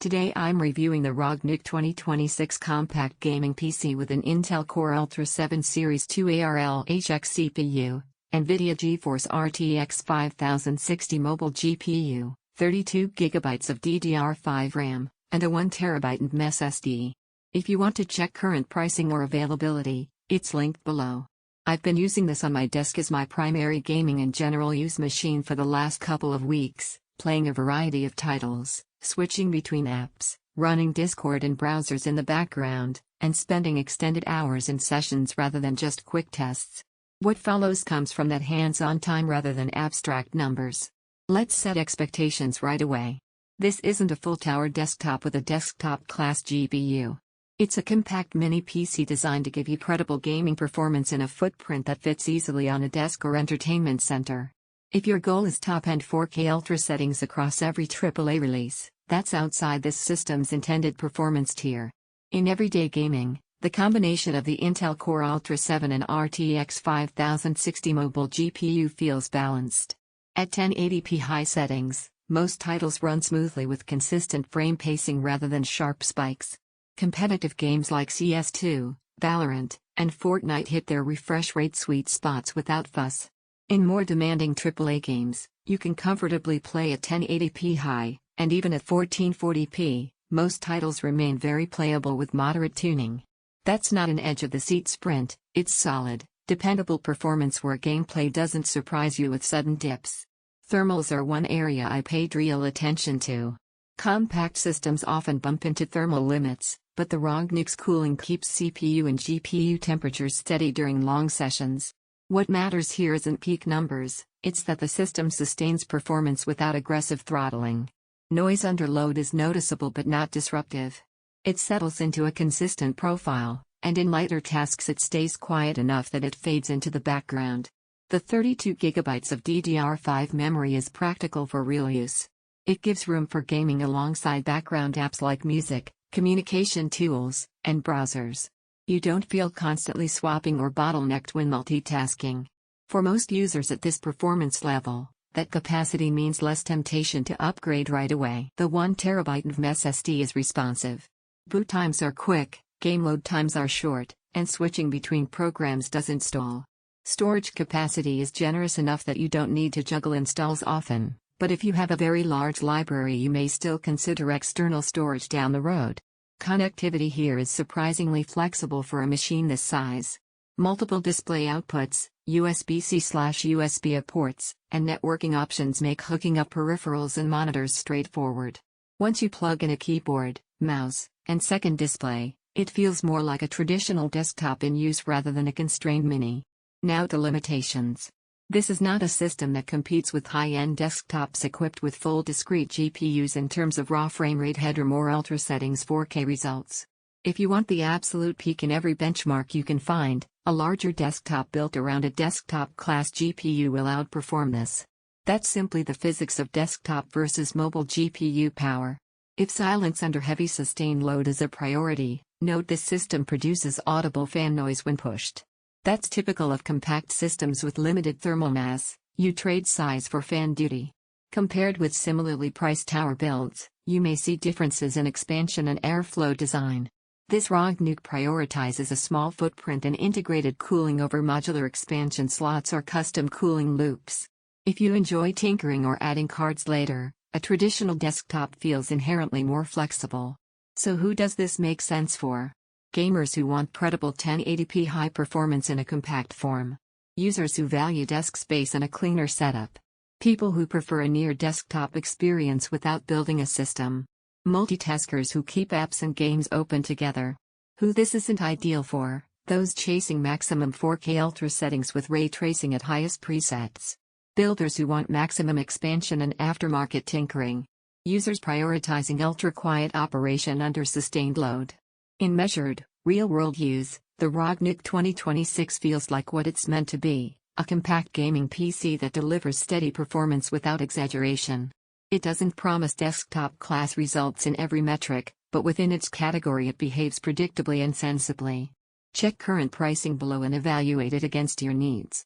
Today I'm reviewing the ROG NUC 2026 compact gaming PC with an Intel Core Ultra 7 Series 2 ARL-HX CPU, NVIDIA GeForce RTX 5060 mobile GPU, 32GB of DDR5 RAM, and a 1TB NVMe SSD. If you want to check current pricing or availability, it's linked below. I've been using this on my desk as my primary gaming and general use machine for the last couple of weeks, playing a variety of titles, switching between apps, running Discord and browsers in the background, and spending extended hours in sessions rather than just quick tests. What follows comes from that hands-on time rather than abstract numbers. Let's set expectations right away. This isn't a full-tower desktop with a desktop-class GPU. It's a compact mini PC designed to give you credible gaming performance in a footprint that fits easily on a desk or entertainment center. If your goal is top-end 4K Ultra settings across every AAA release, that's outside this system's intended performance tier. In everyday gaming, the combination of the Intel Core Ultra 7 and RTX 5060 mobile GPU feels balanced. At 1080p high settings, most titles run smoothly with consistent frame pacing rather than sharp spikes. Competitive games like CS2, Valorant, and Fortnite hit their refresh rate sweet spots without fuss. In more demanding AAA games, you can comfortably play at 1080p high, and even at 1440p, most titles remain very playable with moderate tuning. That's not an edge-of-the-seat sprint, it's solid, dependable performance where gameplay doesn't surprise you with sudden dips. Thermals are one area I paid real attention to. Compact systems often bump into thermal limits, but the ROG NUC's cooling keeps CPU and GPU temperatures steady during long sessions. What matters here isn't peak numbers, it's that the system sustains performance without aggressive throttling. Noise under load is noticeable but not disruptive. It settles into a consistent profile, and in lighter tasks it stays quiet enough that it fades into the background. The 32GB of DDR5 memory is practical for real use. It gives room for gaming alongside background apps like music, communication tools, and browsers. You don't feel constantly swapping or bottlenecked when multitasking. For most users at this performance level, that capacity means less temptation to upgrade right away. The 1TB NVMe SSD is responsive. Boot times are quick, game load times are short, and switching between programs doesn't stall. Storage capacity is generous enough that you don't need to juggle installs often, but if you have a very large library you may still consider external storage down the road. Connectivity here is surprisingly flexible for a machine this size. Multiple display outputs, USB-C/USB-A ports, and networking options make hooking up peripherals and monitors straightforward. Once you plug in a keyboard, mouse, and second display, it feels more like a traditional desktop in use rather than a constrained mini. Now to limitations. This is not a system that competes with high-end desktops equipped with full discrete GPUs in terms of raw frame rate headroom or ultra settings 4K results. If you want the absolute peak in every benchmark you can find, a larger desktop built around a desktop-class GPU will outperform this. That's simply the physics of desktop versus mobile GPU power. If silence under heavy sustained load is a priority, note this system produces audible fan noise when pushed. That's typical of compact systems with limited thermal mass. You trade size for fan duty. Compared with similarly priced tower builds, you may see differences in expansion and airflow design. This ROG NUC prioritizes a small footprint and integrated cooling over modular expansion slots or custom cooling loops. If you enjoy tinkering or adding cards later, a traditional desktop feels inherently more flexible. So who does this make sense for? Gamers who want credible 1080p high performance in a compact form. Users who value desk space and a cleaner setup. People who prefer a near-desktop experience without building a system. Multitaskers who keep apps and games open together. Who this isn't ideal for, those chasing maximum 4K Ultra settings with ray tracing at highest presets. Builders who want maximum expansion and aftermarket tinkering. Users prioritizing ultra-quiet operation under sustained load. In measured, real-world use, the ROG NUC 2026 feels like what it's meant to be, a compact gaming PC that delivers steady performance without exaggeration. It doesn't promise desktop-class results in every metric, but within its category it behaves predictably and sensibly. Check current pricing below and evaluate it against your needs.